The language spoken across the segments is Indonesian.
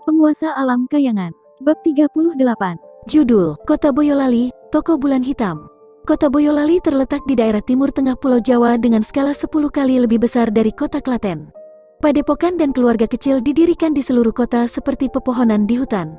Penguasa Alam Kayangan. Bab 38. Judul: Kota Boyolali, Toko Bulan Hitam. Kota Boyolali terletak di daerah timur tengah Pulau Jawa dengan skala 10 kali lebih besar dari kota Klaten. Padepokan dan keluarga kecil didirikan di seluruh kota seperti pepohonan di hutan.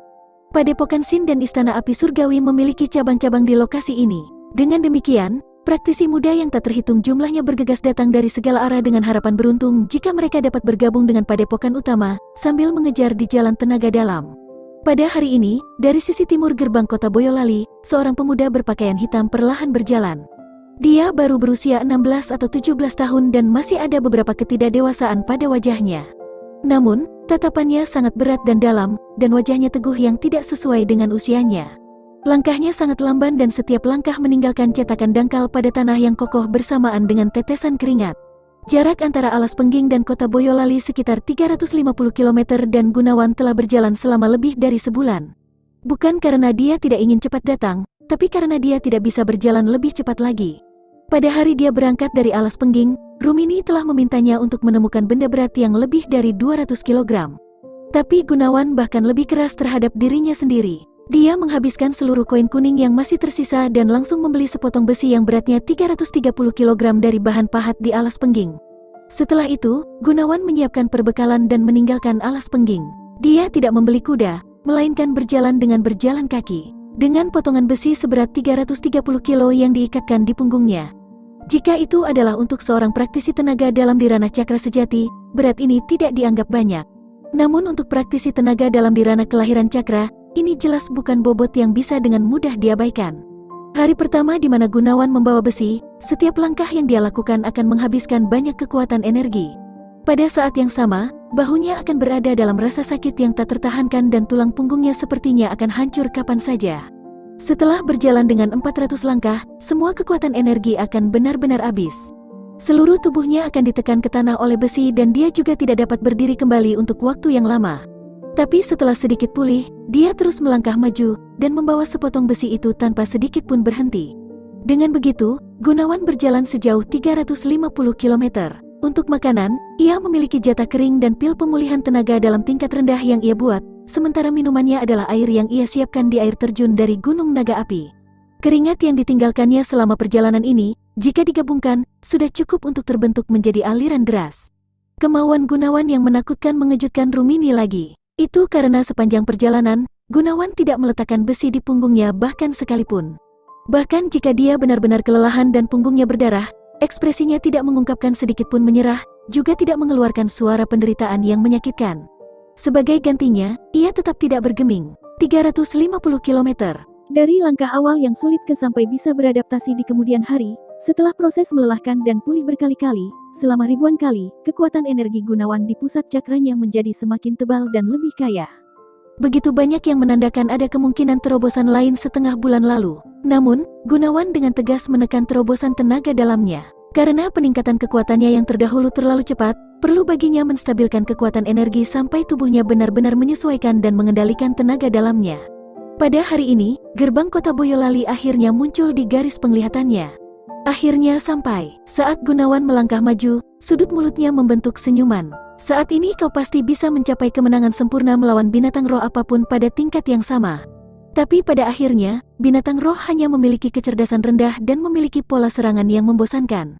Padepokan Sin dan Istana Api Surgawi memiliki cabang-cabang di lokasi ini. Dengan demikian, praktisi muda yang tak terhitung jumlahnya bergegas datang dari segala arah dengan harapan beruntung jika mereka dapat bergabung dengan padepokan utama, sambil mengejar di jalan tenaga dalam. Pada hari ini, dari sisi timur gerbang kota Boyolali, seorang pemuda berpakaian hitam perlahan berjalan. Dia baru berusia 16 atau 17 tahun dan masih ada beberapa ketidakdewasaan pada wajahnya. Namun, tatapannya sangat berat dan dalam, dan wajahnya teguh yang tidak sesuai dengan usianya. Langkahnya sangat lamban dan setiap langkah meninggalkan cetakan dangkal pada tanah yang kokoh bersamaan dengan tetesan keringat. Jarak antara Alas Pengging dan kota Boyolali sekitar 350 km dan Gunawan telah berjalan selama lebih dari sebulan. Bukan karena dia tidak ingin cepat datang, tapi karena dia tidak bisa berjalan lebih cepat lagi. Pada hari dia berangkat dari Alas Pengging, Rumini telah memintanya untuk menemukan benda berat yang lebih dari 200 kg. Tapi Gunawan bahkan lebih keras terhadap dirinya sendiri. Dia menghabiskan seluruh koin kuning yang masih tersisa dan langsung membeli sepotong besi yang beratnya 330 kg dari bahan pahat di Alas Pengging. Setelah itu, Gunawan menyiapkan perbekalan dan meninggalkan Alas Pengging. Dia tidak membeli kuda, melainkan berjalan dengan berjalan kaki, dengan potongan besi seberat 330 kilo yang diikatkan di punggungnya. Jika itu adalah untuk seorang praktisi tenaga dalam di ranah cakra sejati, berat ini tidak dianggap banyak. Namun untuk praktisi tenaga dalam di ranah kelahiran cakra, ini jelas bukan bobot yang bisa dengan mudah diabaikan. Hari pertama di mana Gunawan membawa besi, setiap langkah yang dia lakukan akan menghabiskan banyak kekuatan energi. Pada saat yang sama, bahunya akan berada dalam rasa sakit yang tak tertahankan dan tulang punggungnya sepertinya akan hancur kapan saja. Setelah berjalan dengan 400 langkah, semua kekuatan energi akan benar-benar habis. Seluruh tubuhnya akan ditekan ke tanah oleh besi dan dia juga tidak dapat berdiri kembali untuk waktu yang lama. Tapi setelah sedikit pulih, dia terus melangkah maju dan membawa sepotong besi itu tanpa sedikit pun berhenti. Dengan begitu, Gunawan berjalan sejauh 350 km. Untuk makanan, ia memiliki jatah kering dan pil pemulihan tenaga dalam tingkat rendah yang ia buat, sementara minumannya adalah air yang ia siapkan di air terjun dari Gunung Naga Api. Keringat yang ditinggalkannya selama perjalanan ini, jika digabungkan, sudah cukup untuk terbentuk menjadi aliran deras. Kemauan Gunawan yang menakutkan mengejutkan Rumini lagi. Itu karena sepanjang perjalanan, Gunawan tidak meletakkan besi di punggungnya bahkan sekalipun. Bahkan jika dia benar-benar kelelahan dan punggungnya berdarah, ekspresinya tidak mengungkapkan sedikit pun menyerah, juga tidak mengeluarkan suara penderitaan yang menyakitkan. Sebagai gantinya, ia tetap tidak bergeming. 350 km. Dari langkah awal yang sulit sampai bisa beradaptasi di kemudian hari, setelah proses melelahkan dan pulih berkali-kali, selama ribuan kali, kekuatan energi Gunawan di pusat cakranya menjadi semakin tebal dan lebih kaya. Begitu banyak yang menandakan ada kemungkinan terobosan lain setengah bulan lalu. Namun, Gunawan dengan tegas menekan terobosan tenaga dalamnya. Karena peningkatan kekuatannya yang terdahulu terlalu cepat, perlu baginya menstabilkan kekuatan energi sampai tubuhnya benar-benar menyesuaikan dan mengendalikan tenaga dalamnya. Pada hari ini, gerbang kota Boyolali akhirnya muncul di garis penglihatannya. Akhirnya sampai. Saat Gunawan melangkah maju, sudut mulutnya membentuk senyuman. Saat ini kau pasti bisa mencapai kemenangan sempurna melawan binatang roh apapun pada tingkat yang sama. Tapi pada akhirnya, binatang roh hanya memiliki kecerdasan rendah dan memiliki pola serangan yang membosankan.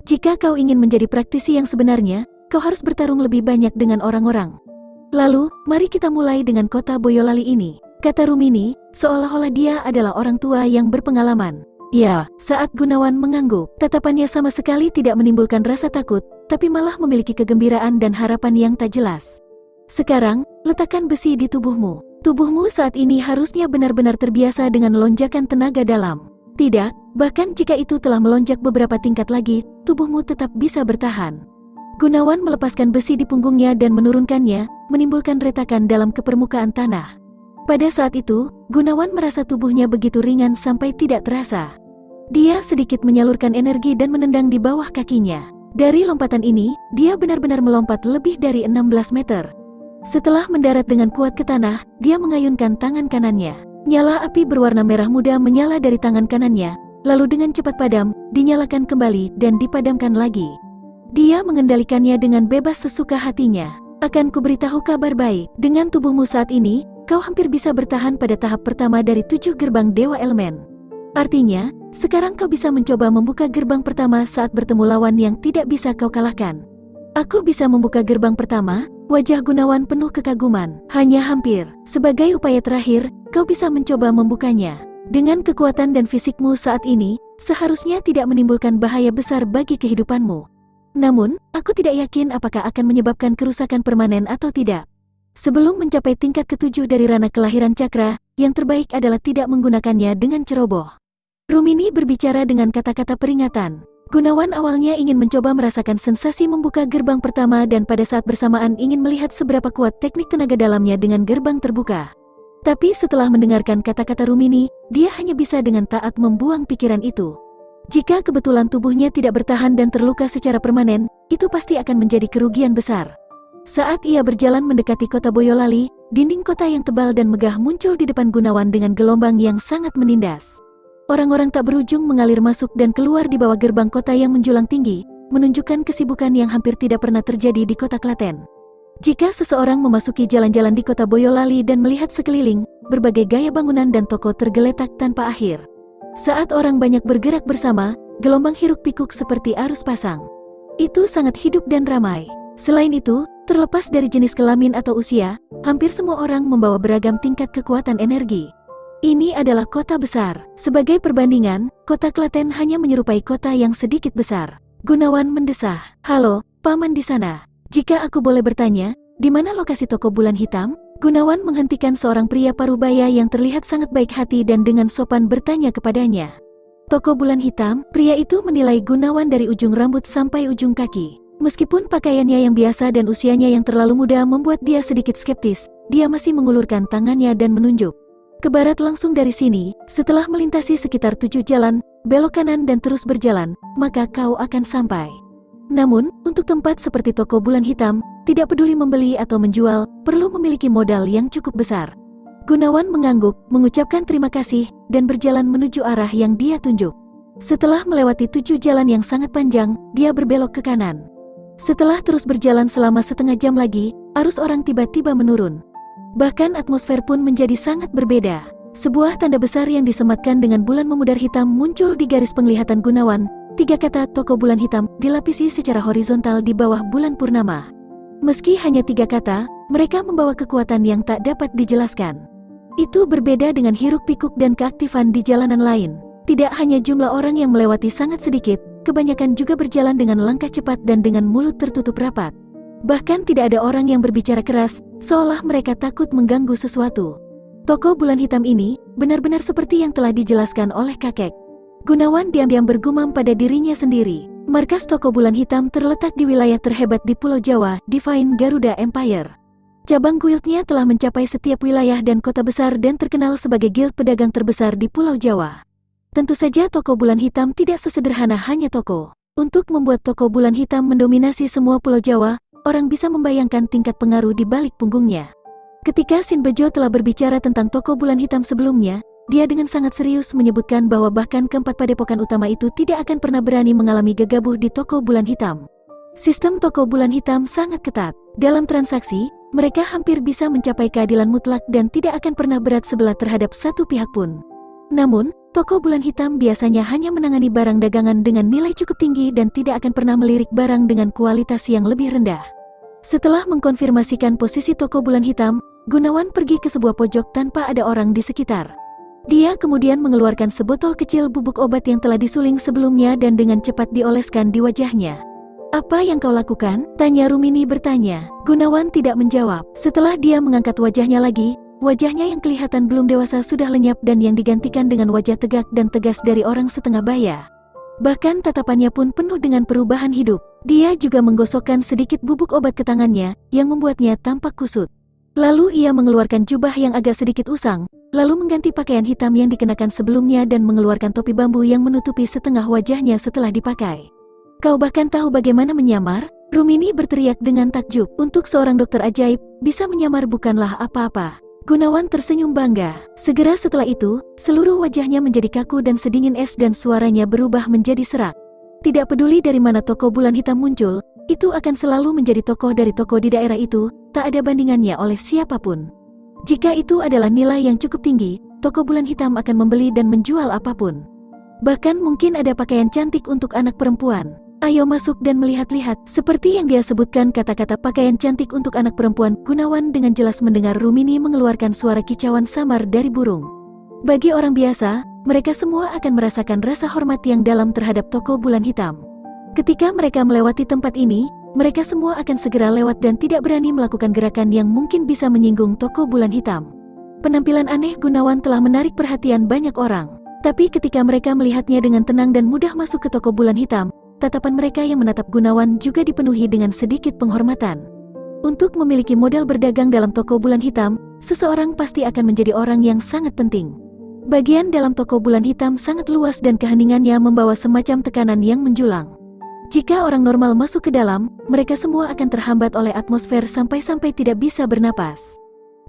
Jika kau ingin menjadi praktisi yang sebenarnya, kau harus bertarung lebih banyak dengan orang-orang. Lalu, mari kita mulai dengan kota Boyolali ini, kata Rumini, seolah-olah dia adalah orang tua yang berpengalaman. Ya, saat Gunawan mengangguk, tatapannya sama sekali tidak menimbulkan rasa takut, tapi malah memiliki kegembiraan dan harapan yang tak jelas. Sekarang, letakkan besi di tubuhmu. Tubuhmu saat ini harusnya benar-benar terbiasa dengan lonjakan tenaga dalam. Tidak, bahkan jika itu telah melonjak beberapa tingkat lagi, tubuhmu tetap bisa bertahan. Gunawan melepaskan besi di punggungnya dan menurunkannya, menimbulkan retakan dalam kepermukaan tanah. Pada saat itu, Gunawan merasa tubuhnya begitu ringan sampai tidak terasa. Dia sedikit menyalurkan energi dan menendang di bawah kakinya. Dari lompatan ini, dia benar-benar melompat lebih dari 16 meter. Setelah mendarat dengan kuat ke tanah, dia mengayunkan tangan kanannya. Nyala api berwarna merah muda menyala dari tangan kanannya, lalu dengan cepat padam, dinyalakan kembali dan dipadamkan lagi. Dia mengendalikannya dengan bebas sesuka hatinya. Akan kuberitahu kabar baik, dengan tubuhmu saat ini, kau hampir bisa bertahan pada tahap pertama dari 7 gerbang Dewa Elemen. Artinya, sekarang kau bisa mencoba membuka gerbang pertama saat bertemu lawan yang tidak bisa kau kalahkan. Aku bisa membuka gerbang pertama. Wajah Gunawan penuh kekaguman. Hanya hampir. Sebagai upaya terakhir, kau bisa mencoba membukanya. Dengan kekuatan dan fisikmu saat ini, seharusnya tidak menimbulkan bahaya besar bagi kehidupanmu. Namun, aku tidak yakin apakah akan menyebabkan kerusakan permanen atau tidak. Sebelum mencapai tingkat ke-7 dari ranah kelahiran cakra, yang terbaik adalah tidak menggunakannya dengan ceroboh. Rumini berbicara dengan kata-kata peringatan. Gunawan awalnya ingin mencoba merasakan sensasi membuka gerbang pertama dan pada saat bersamaan ingin melihat seberapa kuat teknik tenaga dalamnya dengan gerbang terbuka. Tapi setelah mendengarkan kata-kata Rumini, dia hanya bisa dengan taat membuang pikiran itu. Jika kebetulan tubuhnya tidak bertahan dan terluka secara permanen, itu pasti akan menjadi kerugian besar. Saat ia berjalan mendekati kota Boyolali, dinding kota yang tebal dan megah muncul di depan Gunawan dengan gelombang yang sangat menindas. Orang-orang tak berujung mengalir masuk dan keluar di bawah gerbang kota yang menjulang tinggi, menunjukkan kesibukan yang hampir tidak pernah terjadi di kota Klaten. Jika seseorang memasuki jalan-jalan di kota Boyolali dan melihat sekeliling, berbagai gaya bangunan dan toko tergeletak tanpa akhir. Saat orang banyak bergerak bersama, gelombang hiruk-pikuk seperti arus pasang. Itu sangat hidup dan ramai. Selain itu, terlepas dari jenis kelamin atau usia, hampir semua orang membawa beragam tingkat kekuatan energi. Ini adalah kota besar. Sebagai perbandingan, kota Klaten hanya menyerupai kota yang sedikit besar. Gunawan mendesah. Halo, paman di sana. Jika aku boleh bertanya, di mana lokasi toko bulan hitam? Gunawan menghentikan seorang pria parubaya yang terlihat sangat baik hati dan dengan sopan bertanya kepadanya. Toko bulan hitam, pria itu menilai Gunawan dari ujung rambut sampai ujung kaki. Meskipun pakaiannya yang biasa dan usianya yang terlalu muda membuat dia sedikit skeptis, dia masih mengulurkan tangannya dan menunjuk. Ke barat langsung dari sini, setelah melintasi sekitar 7 jalan, belok kanan dan terus berjalan, maka kau akan sampai. Namun, untuk tempat seperti toko bulan hitam, tidak peduli membeli atau menjual, perlu memiliki modal yang cukup besar. Gunawan mengangguk, mengucapkan terima kasih, dan berjalan menuju arah yang dia tunjuk. Setelah melewati 7 jalan yang sangat panjang, dia berbelok ke kanan. Setelah terus berjalan selama setengah jam lagi, arus orang tiba-tiba menurun. Bahkan atmosfer pun menjadi sangat berbeda. Sebuah tanda besar yang disematkan dengan bulan memudar hitam muncul di garis penglihatan Gunawan. 3 kata toko bulan hitam dilapisi secara horizontal di bawah bulan purnama. Meski hanya 3 kata, mereka membawa kekuatan yang tak dapat dijelaskan. Itu berbeda dengan hiruk-pikuk dan keaktifan di jalanan lain. Tidak hanya jumlah orang yang melewati sangat sedikit, kebanyakan juga berjalan dengan langkah cepat dan dengan mulut tertutup rapat. Bahkan tidak ada orang yang berbicara keras, seolah mereka takut mengganggu sesuatu. Toko bulan hitam ini, benar-benar seperti yang telah dijelaskan oleh kakek. Gunawan diam-diam bergumam pada dirinya sendiri. Markas toko bulan hitam terletak di wilayah terhebat di Pulau Jawa, Divine Garuda Empire. Cabang guildnya telah mencapai setiap wilayah dan kota besar dan terkenal sebagai guild pedagang terbesar di Pulau Jawa. Tentu saja toko bulan hitam tidak sesederhana hanya toko. Untuk membuat toko bulan hitam mendominasi semua Pulau Jawa, orang bisa membayangkan tingkat pengaruh di balik punggungnya. Ketika Sin Bejo telah berbicara tentang toko bulan hitam sebelumnya, dia dengan sangat serius menyebutkan bahwa bahkan keempat padepokan utama itu tidak akan pernah berani mengalami gegabah di toko bulan hitam. Sistem toko bulan hitam sangat ketat. Dalam transaksi, mereka hampir bisa mencapai keadilan mutlak dan tidak akan pernah berat sebelah terhadap satu pihak pun. Namun, toko bulan hitam biasanya hanya menangani barang dagangan dengan nilai cukup tinggi dan tidak akan pernah melirik barang dengan kualitas yang lebih rendah. Setelah mengkonfirmasikan posisi toko bulan hitam, Gunawan pergi ke sebuah pojok tanpa ada orang di sekitar. Dia kemudian mengeluarkan sebotol kecil bubuk obat yang telah disuling sebelumnya dan dengan cepat dioleskan di wajahnya. "Apa yang kau lakukan?" tanya Rumini bertanya. Gunawan tidak menjawab. Setelah dia mengangkat wajahnya lagi, wajahnya yang kelihatan belum dewasa sudah lenyap dan yang digantikan dengan wajah tegak dan tegas dari orang setengah baya. Bahkan tatapannya pun penuh dengan perubahan hidup. Dia juga menggosokkan sedikit bubuk obat ke tangannya, yang membuatnya tampak kusut. Lalu ia mengeluarkan jubah yang agak sedikit usang, lalu mengganti pakaian hitam yang dikenakan sebelumnya dan mengeluarkan topi bambu yang menutupi setengah wajahnya setelah dipakai. "Kau bahkan tahu bagaimana menyamar?" Rumini berteriak dengan takjub. Untuk seorang dokter ajaib, bisa menyamar bukanlah apa-apa. Gunawan tersenyum bangga. Segera setelah itu, seluruh wajahnya menjadi kaku dan sedingin es dan suaranya berubah menjadi serak. Tidak peduli dari mana toko bulan hitam muncul, itu akan selalu menjadi tokoh dari toko di daerah itu, tak ada bandingannya oleh siapapun. Jika itu adalah nilai yang cukup tinggi, toko bulan hitam akan membeli dan menjual apapun. Bahkan mungkin ada pakaian cantik untuk anak perempuan. Ayo masuk dan melihat-lihat. Seperti yang dia sebutkan kata-kata pakaian cantik untuk anak perempuan, Gunawan dengan jelas mendengar Rumini mengeluarkan suara kicauan samar dari burung. Bagi orang biasa, mereka semua akan merasakan rasa hormat yang dalam terhadap toko bulan hitam. Ketika mereka melewati tempat ini, mereka semua akan segera lewat dan tidak berani melakukan gerakan yang mungkin bisa menyinggung toko bulan hitam. Penampilan aneh Gunawan telah menarik perhatian banyak orang. Tapi ketika mereka melihatnya dengan tenang dan mudah masuk ke toko bulan hitam, tatapan mereka yang menatap Gunawan juga dipenuhi dengan sedikit penghormatan. Untuk memiliki modal berdagang dalam toko bulan hitam, seseorang pasti akan menjadi orang yang sangat penting. Bagian dalam toko bulan hitam sangat luas dan keheningannya membawa semacam tekanan yang menjulang. Jika orang normal masuk ke dalam, mereka semua akan terhambat oleh atmosfer sampai-sampai tidak bisa bernapas.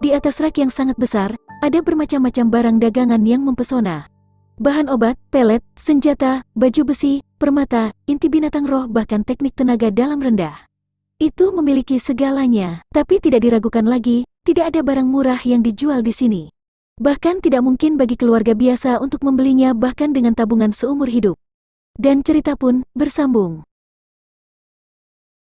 Di atas rak yang sangat besar, ada bermacam-macam barang dagangan yang mempesona. Bahan obat, pelet, senjata, baju besi, permata, inti binatang roh bahkan teknik tenaga dalam rendah. Itu memiliki segalanya, tapi tidak diragukan lagi, tidak ada barang murah yang dijual di sini. Bahkan tidak mungkin bagi keluarga biasa untuk membelinya bahkan dengan tabungan seumur hidup. Dan cerita pun bersambung.